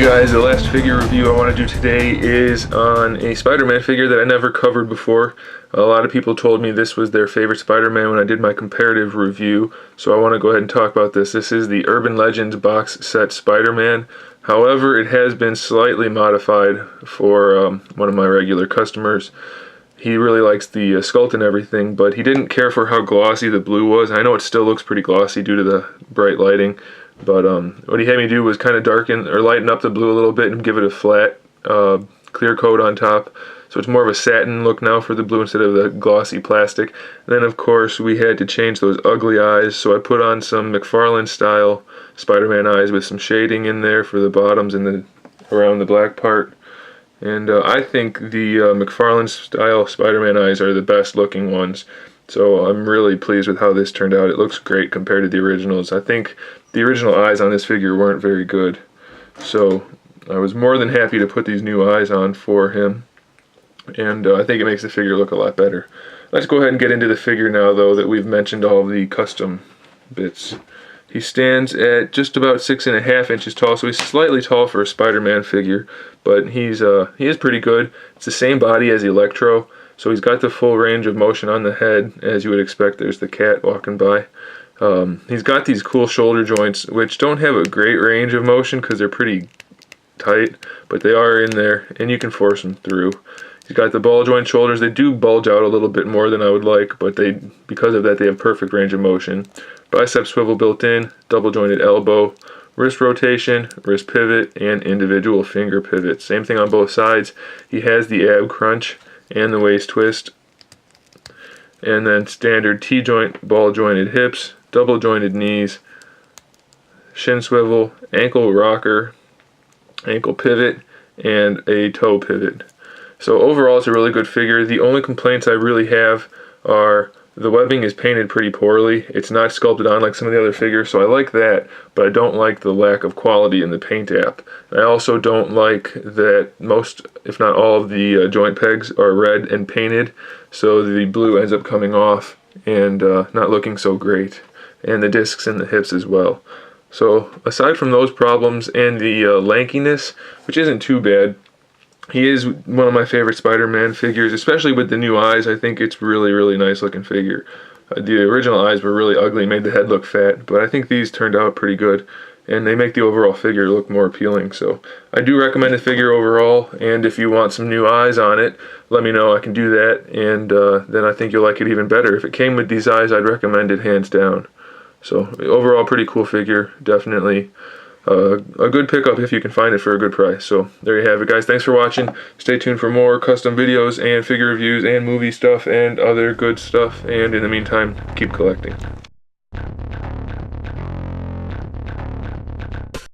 guys, the last figure review I want to do today is on a Spider-Man figure that I never covered before. A lot of people told me this was their favorite Spider-Man when I did my comparative review, so I want to go ahead and talk about this. This is the Urban Legends box set Spider-Man. However, it has been slightly modified for one of my regular customers. He really likes the sculpt and everything, but he didn't care for how glossy the blue was. I know it still looks pretty glossy due to the bright lighting, but what he had me do was kind of darken or lighten up the blue a little bit and give it a flat clear coat on top. So it's more of a satin look now for the blue instead of the glossy plastic. And then of course we had to change those ugly eyes, so I put on some McFarlane style Spider-Man eyes with some shading in there for the bottoms and around the black part. And I think the McFarlane style Spider-Man eyes are the best looking ones. So I'm really pleased with how this turned out. It looks great compared to the originals. I think the original eyes on this figure weren't very good. So I was more than happy to put these new eyes on for him. And I think it makes the figure look a lot better. Let's go ahead and get into the figure now, though, that we've mentioned all the custom bits. He stands at just about 6.5 inches tall, so he's slightly tall for a Spider-Man figure, but he is pretty good. It's the same body as Electro, so he's got the full range of motion on the head, as you would expect. There's the cat walking by. He's got these cool shoulder joints, which don't have a great range of motion because they're pretty tight, but they are in there, and you can force them through. He's got the ball joint shoulders. They do bulge out a little bit more than I would like, but because of that, they have perfect range of motion. Bicep swivel built in, double jointed elbow, wrist rotation, wrist pivot, and individual finger pivot. Same thing on both sides. He has the ab crunch and the waist twist. And then standard T-joint, ball jointed hips, double jointed knees, shin swivel, ankle rocker, ankle pivot, and a toe pivot. So overall, it's a really good figure. The only complaints I really have are the webbing is painted pretty poorly. It's not sculpted on like some of the other figures, so I like that, but I don't like the lack of quality in the paint app. I also don't like that most, if not all, of the joint pegs are red and painted, so the blue ends up coming off and not looking so great. And the discs and the hips as well. So aside from those problems and the lankiness, which isn't too bad, he is one of my favorite Spider-Man figures, especially with the new eyes. I think it's really, really nice looking figure. The original eyes were really ugly, made the head look fat, but I think these turned out pretty good, and they make the overall figure look more appealing. So I do recommend the figure overall, and if you want some new eyes on it, let me know. I can do that, and then I think you'll like it even better. If it came with these eyes, I'd recommend it hands down. So overall, pretty cool figure, definitely. A good pickup if you can find it for a good price. So there you have it, guys. Thanks for watching. Stay tuned for more custom videos and figure reviews and movie stuff and other good stuff. And in the meantime, keep collecting.